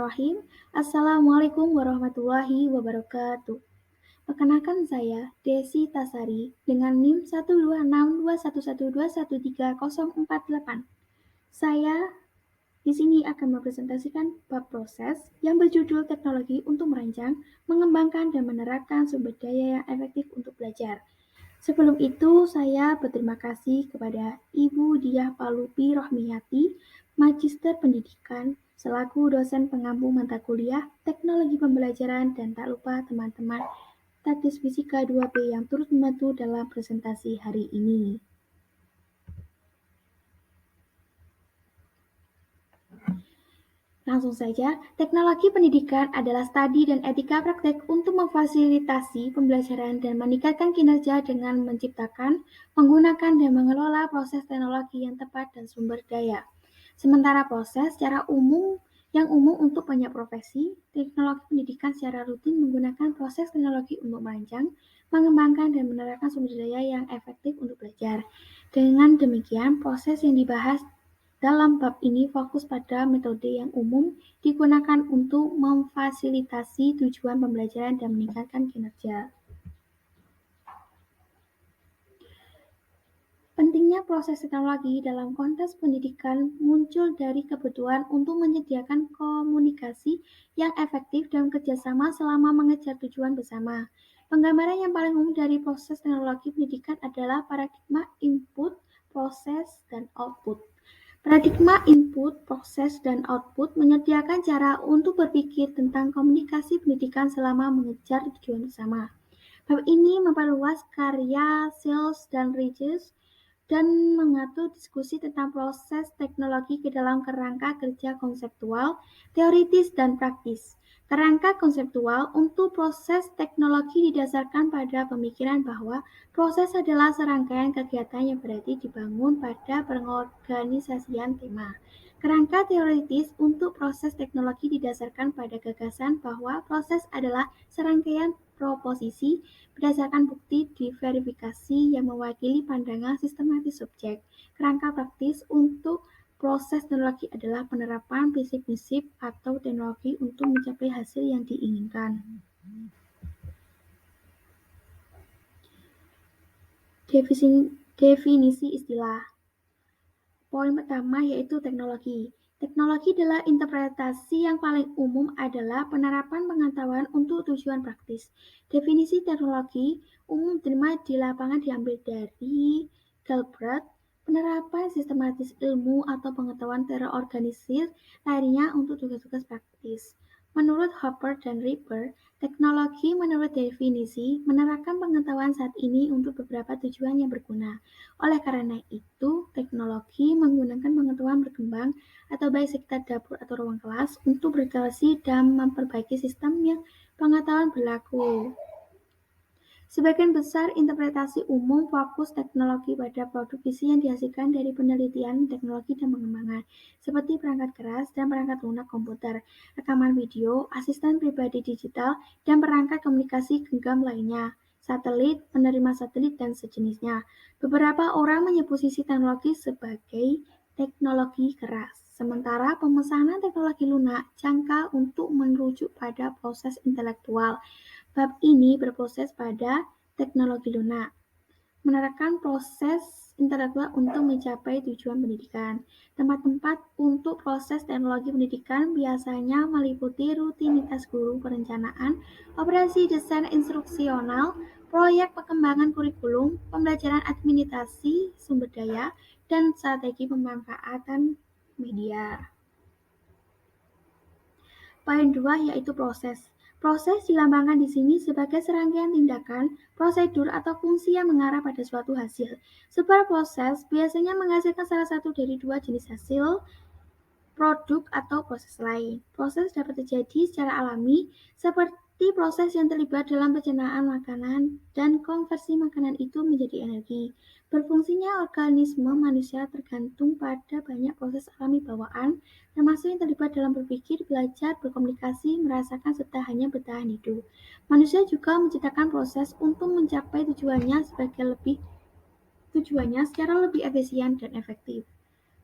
Bismillahirrahmanirrahim. Assalamualaikum warahmatullahi wabarakatuh. Perkenalkan saya Desi Tasari dengan NIM 1262112130048. Saya di sini akan mempresentasikan bab proses yang berjudul teknologi untuk merancang, mengembangkan, dan menerapkan sumber daya yang efektif untuk belajar. Sebelum itu, saya berterima kasih kepada Ibu Diah Palupi Rohmiyati, Magister Pendidikan, selaku dosen pengampu mata kuliah Teknologi Pembelajaran, dan tak lupa teman-teman Statis Fisika 2B yang turut membantu dalam presentasi hari ini. Langsung saja, teknologi pendidikan adalah studi dan etika praktek untuk memfasilitasi pembelajaran dan meningkatkan kinerja dengan menciptakan, menggunakan, dan mengelola proses teknologi yang tepat dan sumber daya. Sementara proses secara umum untuk banyak profesi, teknologi pendidikan secara rutin menggunakan proses teknologi untuk merancang, mengembangkan, dan menerapkan sumber daya yang efektif untuk belajar. Dengan demikian, proses yang dibahas dalam bab ini fokus pada metode yang umum digunakan untuk memfasilitasi tujuan pembelajaran dan meningkatkan kinerja. Pentingnya proses teknologi dalam konteks pendidikan muncul dari kebutuhan untuk menyediakan komunikasi yang efektif dan kerjasama selama mengejar tujuan bersama. Penggambaran yang paling umum dari proses teknologi pendidikan adalah paradigma input, proses, dan output. Paradigma input, proses, dan output menyediakan cara untuk berpikir tentang komunikasi pendidikan selama mengejar tujuan bersama. Bab ini memperluas karya Searle dan Regis dan mengatur diskusi tentang proses teknologi ke dalam kerangka kerja konseptual, teoritis, dan praktis. Kerangka konseptual untuk proses teknologi didasarkan pada pemikiran bahwa proses adalah serangkaian kegiatan yang berarti dibangun pada pengorganisasian tema. Kerangka teoritis untuk proses teknologi didasarkan pada gagasan bahwa proses adalah serangkaian proposisi berdasarkan bukti diverifikasi yang mewakili pandangan sistematis subjek. Kerangka praktis untuk proses teknologi adalah penerapan prinsip-prinsip atau teknologi untuk mencapai hasil yang diinginkan. Definisi istilah. Poin pertama yaitu teknologi. Teknologi adalah interpretasi yang paling umum adalah penerapan pengetahuan untuk tujuan praktis. Definisi teknologi umum diterima di lapangan diambil dari Galbraith, penerapan sistematis ilmu atau pengetahuan terorganisir lainnya untuk tugas-tugas praktis. Menurut Hopper dan Ripper, teknologi menurut definisi menerapkan pengetahuan saat ini untuk beberapa tujuan yang berguna. Oleh karena itu, teknologi menggunakan pengetahuan berkembang atau baik sekitar dapur atau ruang kelas untuk berinteraksi dan memperbaiki sistem yang pengetahuan berlaku. Sebagian besar interpretasi umum fokus teknologi pada produk visi yang dihasilkan dari penelitian teknologi dan pengembangan, seperti perangkat keras dan perangkat lunak komputer, rekaman video, asisten pribadi digital, dan perangkat komunikasi genggam lainnya, satelit, penerima satelit, dan sejenisnya. Beberapa orang menyebut sisi teknologi sebagai teknologi keras, sementara pemesanan teknologi lunak jangka untuk merujuk pada proses intelektual. Bab ini berproses pada teknologi lunak, menerapkan proses intelektual untuk mencapai tujuan pendidikan. Tempat-tempat untuk proses teknologi pendidikan biasanya meliputi rutinitas guru, perencanaan, operasi desain instruksional, proyek pengembangan kurikulum, pembelajaran administrasi sumber daya, dan strategi pemanfaatan media. Poin 2 yaitu proses. Proses dilambangkan di sini sebagai serangkaian tindakan, prosedur, atau fungsi yang mengarah pada suatu hasil. Sebuah proses biasanya menghasilkan salah satu dari dua jenis hasil, produk, atau proses lain. Proses dapat terjadi secara alami, seperti proses yang terlibat dalam pencernaan makanan dan konversi makanan itu menjadi energi. Berfungsinya organisme manusia tergantung pada banyak proses alami bawaan, termasuk yang terlibat dalam berpikir, belajar, berkomunikasi, merasakan, serta hanya bertahan hidup. Manusia juga menciptakan proses untuk mencapai tujuannya secara lebih efisien dan efektif.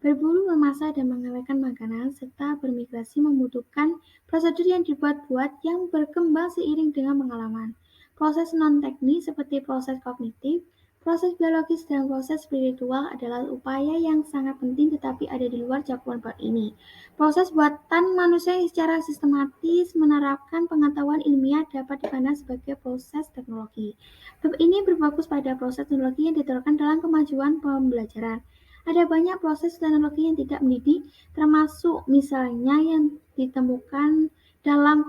Berburu, memasak, dan mengawetkan makanan, serta bermigrasi membutuhkan prosedur yang dibuat-buat yang berkembang seiring dengan pengalaman. Proses non-teknis seperti proses kognitif, proses biologis, dan proses spiritual adalah upaya yang sangat penting tetapi ada di luar jangkauan bab ini. Proses buatan manusia yang secara sistematis menerapkan pengetahuan ilmiah dapat dipandang sebagai proses teknologi. Bab ini berfokus pada proses teknologi yang diterapkan dalam kemajuan pembelajaran. Ada banyak proses teknologi yang tidak mendidik, termasuk misalnya yang ditemukan dalam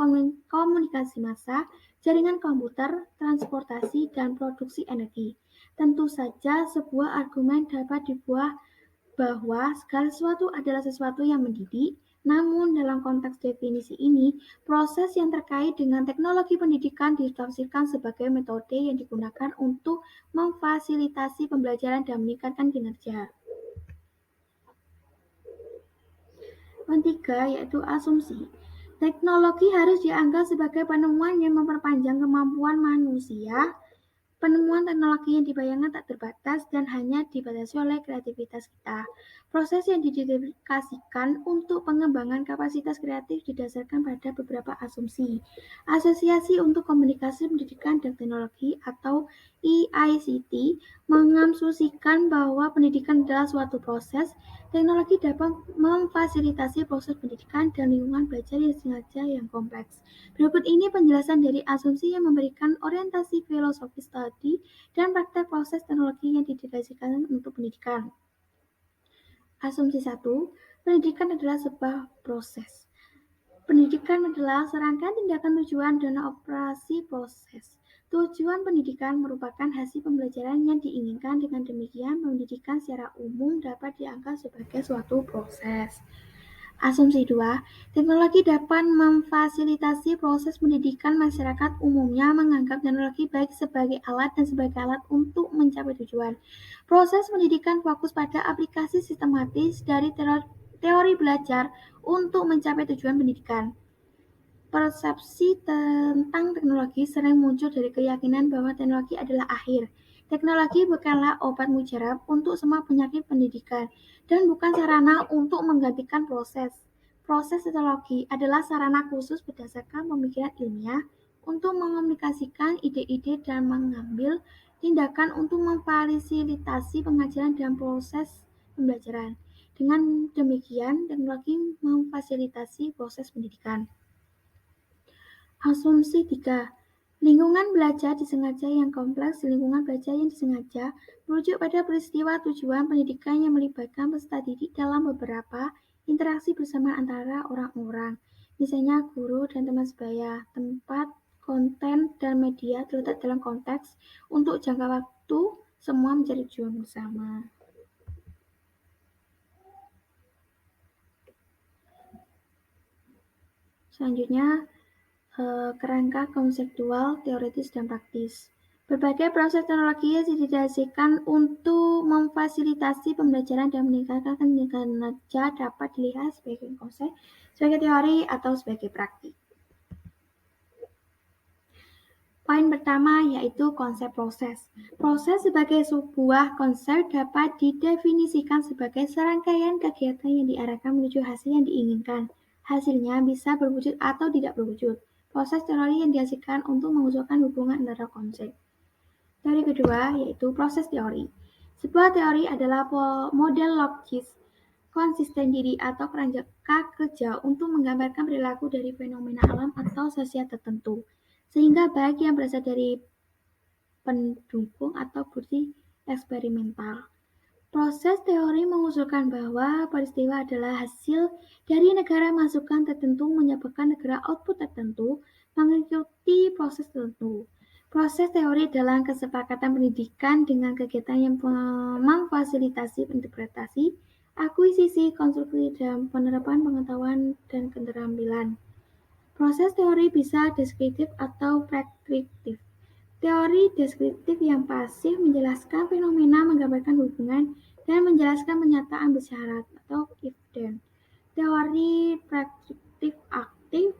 komunikasi massa, jaringan komputer, transportasi, dan produksi energi. Tentu saja sebuah argumen dapat dibuat bahwa segala sesuatu adalah sesuatu yang mendidik, namun dalam konteks definisi ini, proses yang terkait dengan teknologi pendidikan ditafsirkan sebagai metode yang digunakan untuk memfasilitasi pembelajaran dan meningkatkan kinerja. Poin 3 yaitu asumsi. Teknologi harus dianggap sebagai penemuan yang memperpanjang kemampuan manusia. Penemuan teknologi yang dibayangkan tak terbatas dan hanya dibatasi oleh kreativitas kita. Proses yang didedikasikan untuk pengembangan kapasitas kreatif didasarkan pada beberapa asumsi. Asosiasi untuk Komunikasi Pendidikan dan Teknologi atau EICT mengasumsikan bahwa pendidikan adalah suatu proses. Teknologi dapat memfasilitasi proses pendidikan dan lingkungan belajar yang sengaja yang kompleks. Berikut ini penjelasan dari asumsi yang memberikan orientasi filosofis tadi dan praktek proses teknologi yang didedikasikan untuk pendidikan. Asumsi 1. Pendidikan adalah sebuah proses. Pendidikan adalah serangkaian tindakan tujuan dan operasi proses. Tujuan pendidikan merupakan hasil pembelajaran yang diinginkan. Dengan demikian, pendidikan secara umum dapat dianggap sebagai suatu proses. Asumsi 2. Teknologi dapat memfasilitasi proses pendidikan. Masyarakat umumnya menganggap teknologi baik sebagai alat dan sebagai alat untuk mencapai tujuan. Proses pendidikan fokus pada aplikasi sistematis dari teori belajar untuk mencapai tujuan pendidikan. Persepsi tentang teknologi sering muncul dari keyakinan bahwa teknologi adalah akhir. Teknologi bukanlah obat mujarab untuk semua penyakit pendidikan dan bukan sarana untuk menggantikan proses. Proses teknologi adalah sarana khusus berdasarkan pemikiran ilmiah untuk mengomunikasikan ide-ide dan mengambil tindakan untuk memfasilitasi pengajaran dan proses pembelajaran. Dengan demikian, teknologi memfasilitasi proses pendidikan. Asumsi 3. Lingkungan belajar disengaja yang kompleks. Lingkungan belajar yang disengaja merujuk pada peristiwa tujuan pendidikan yang melibatkan peserta didik dalam beberapa interaksi bersama antara orang-orang, misalnya guru dan teman sebaya. Tempat, konten, dan media terletak dalam konteks untuk jangka waktu semua mencari tujuan bersama. Selanjutnya, kerangka konseptual, teoritis, dan praktis. Berbagai proses teknologi didedikasikan untuk memfasilitasi pembelajaran dan meningkatkan kinerja dapat dilihat sebagai konsep, sebagai teori, atau sebagai praktik. Poin pertama yaitu konsep proses. Proses sebagai sebuah konsep dapat didefinisikan sebagai serangkaian kegiatan yang diarahkan menuju hasil yang diinginkan. Hasilnya bisa berwujud atau tidak berwujud. Proses teori yang dihasilkan untuk mengusulkan hubungan antara konsep. Teori kedua yaitu proses teori. Sebuah teori adalah model logis konsisten diri atau kerangka kerja untuk menggambarkan perilaku dari fenomena alam atau sosial tertentu, sehingga baik yang berasal dari pendukung atau bukti eksperimental. Proses teori mengusulkan bahwa peristiwa adalah hasil dari negara masukan tertentu menyebabkan negara output tertentu mengikuti proses tertentu. Proses teori dalam kesepakatan pendidikan dengan kegiatan yang memfasilitasi interpretasi, akuisisi, konstruksi, dan penerapan pengetahuan dan keterampilan. Proses teori bisa deskriptif atau preskriptif. Teori deskriptif yang pasif menjelaskan fenomena, menggambarkan hubungan, dan menjelaskan pernyataan bersyarat atau if then. Teori preskriptif aktif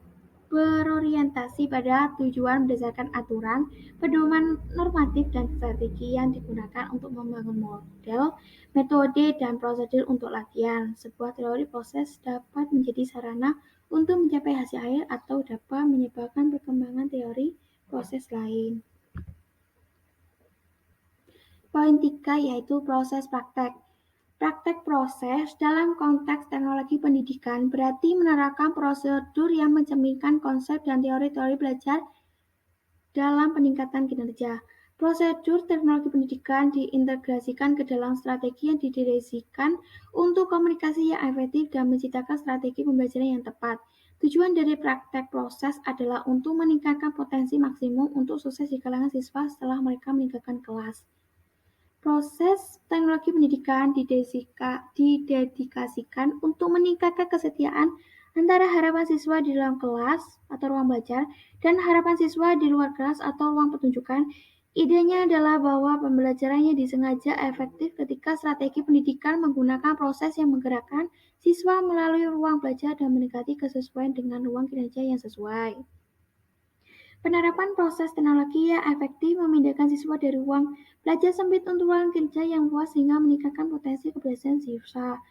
berorientasi pada tujuan berdasarkan aturan, pedoman normatif, dan strategi yang digunakan untuk membangun model, metode, dan prosedur untuk latihan. Sebuah teori proses dapat menjadi sarana untuk mencapai hasil akhir atau dapat menyebabkan perkembangan teori proses lain. Poin 3 yaitu proses praktek. Praktek proses dalam konteks teknologi pendidikan berarti menerapkan prosedur yang mencerminkan konsep dan teori-teori belajar dalam peningkatan kinerja. Prosedur teknologi pendidikan diintegrasikan ke dalam strategi yang didirikan untuk komunikasi yang efektif dan menciptakan strategi pembelajaran yang tepat. Tujuan dari praktek proses adalah untuk meningkatkan potensi maksimum untuk sukses di kalangan siswa setelah mereka meninggalkan kelas. Proses teknologi pendidikan didedikasikan untuk meningkatkan kesetiaan antara harapan siswa di dalam kelas atau ruang belajar dan harapan siswa di luar kelas atau ruang pertunjukan. Idenya adalah bahwa pembelajarannya disengaja efektif ketika strategi pendidikan menggunakan proses yang menggerakkan siswa melalui ruang belajar dan mendekati kesesuaian dengan ruang kinerja yang sesuai. Penerapan proses teknologi yang efektif memindahkan siswa dari ruang belajar sempit untuk ruang kerja yang luas sehingga meningkatkan potensi keberhasilan siswa.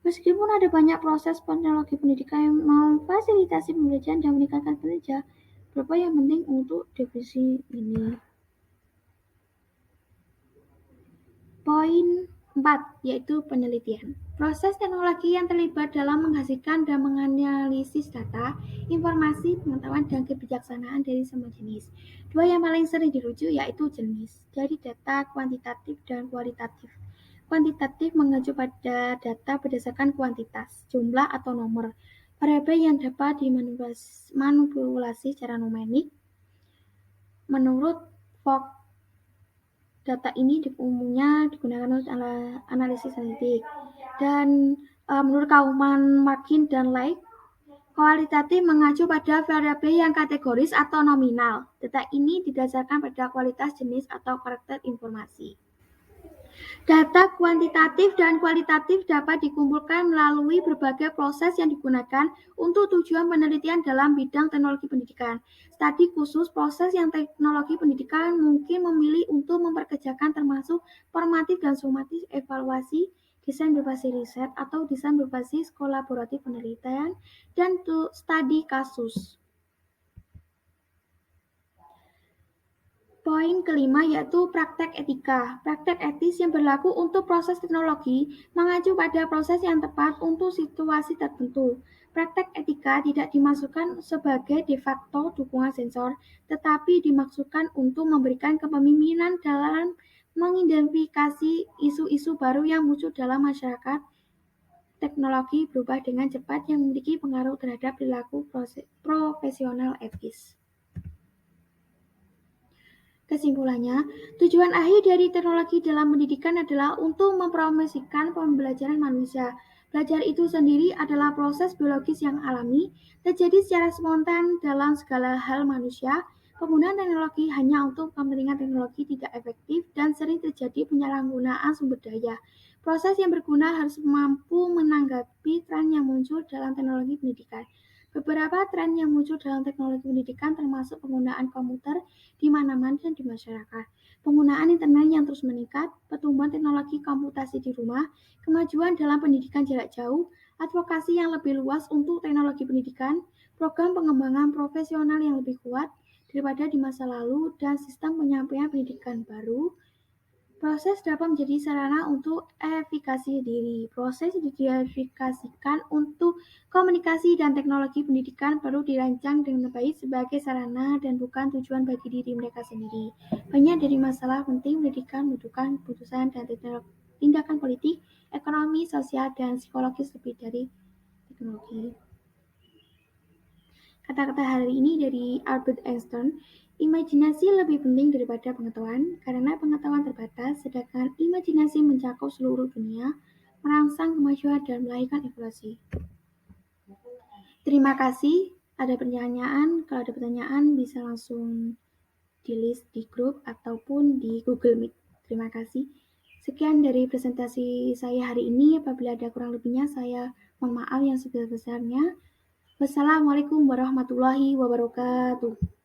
Meskipun ada banyak proses teknologi pendidikan yang memfasilitasi pembelajaran dan meningkatkan kinerja, beberapa yang penting untuk definisi ini. Poin 4 yaitu penelitian. Proses teknologi yang terlibat dalam menghasilkan dan menganalisis data, informasi, pengetahuan, dan kebijaksanaan dari semua jenis. Dua yang paling sering dirujuk yaitu jenis, dari data kuantitatif dan kualitatif. Kuantitatif mengacu pada data berdasarkan kuantitas, jumlah atau nomor, variabel yang dapat dimanipulasi secara numerik. Menurut Fogg, data ini umumnya digunakan untuk analisis statistik. Dan menurut Kauffman, Markin, dan Light, kualitatif mengacu pada variabel yang kategoris atau nominal. Data ini didasarkan pada kualitas jenis atau karakter informasi. Data kuantitatif dan kualitatif dapat dikumpulkan melalui berbagai proses yang digunakan untuk tujuan penelitian dalam bidang teknologi pendidikan. Studi khusus proses yang teknologi pendidikan mungkin memilih untuk memperkerjakan termasuk formatif dan sumatif, evaluasi, desain berbasis riset, atau desain berbasis kolaboratif penelitian, dan studi kasus. Poin kelima yaitu praktek etika. Praktek etis yang berlaku untuk proses teknologi mengacu pada proses yang tepat untuk situasi tertentu. Praktek etika tidak dimaksudkan sebagai de facto dukungan sensor, tetapi dimaksudkan untuk memberikan kepemimpinan dalam mengidentifikasi isu-isu baru yang muncul dalam masyarakat. Teknologi berubah dengan cepat yang memiliki pengaruh terhadap perilaku profesional etis. Kesimpulannya, tujuan akhir dari teknologi dalam pendidikan adalah untuk mempromosikan pembelajaran manusia. Belajar itu sendiri adalah proses biologis yang alami, terjadi secara spontan dalam segala hal manusia. Penggunaan teknologi hanya untuk kepentingan teknologi tidak efektif dan sering terjadi penyalahgunaan sumber daya. Proses yang berguna harus mampu menanggapi tren yang muncul dalam teknologi pendidikan. Beberapa tren yang muncul dalam teknologi pendidikan termasuk penggunaan komputer di mana-mana dan di masyarakat, penggunaan internet yang terus meningkat, pertumbuhan teknologi komputasi di rumah, kemajuan dalam pendidikan jarak jauh, advokasi yang lebih luas untuk teknologi pendidikan, program pengembangan profesional yang lebih kuat daripada di masa lalu, dan sistem penyampaian pendidikan baru. Proses dapat menjadi sarana untuk efikasi diri. Proses didedikasikan untuk komunikasi dan teknologi pendidikan perlu dirancang dengan baik sebagai sarana dan bukan tujuan bagi diri mereka sendiri. Banyak dari masalah penting pendidikan membutuhkan keputusan dan tindakan politik, ekonomi, sosial, dan psikologis lebih dari teknologi. Kata-kata hari ini dari Albert Einstein, imajinasi lebih penting daripada pengetahuan, karena pengetahuan terbatas, sedangkan imajinasi mencakup seluruh dunia, merangsang kemajuan dan melahirkan evolusi. Terima kasih. Ada pertanyaan? Kalau ada pertanyaan bisa langsung di list di grup ataupun di Google Meet. Terima kasih. Sekian dari presentasi saya hari ini. Apabila ada kurang lebihnya, saya mohon maaf yang sebesar-besarnya. Wassalamualaikum warahmatullahi wabarakatuh.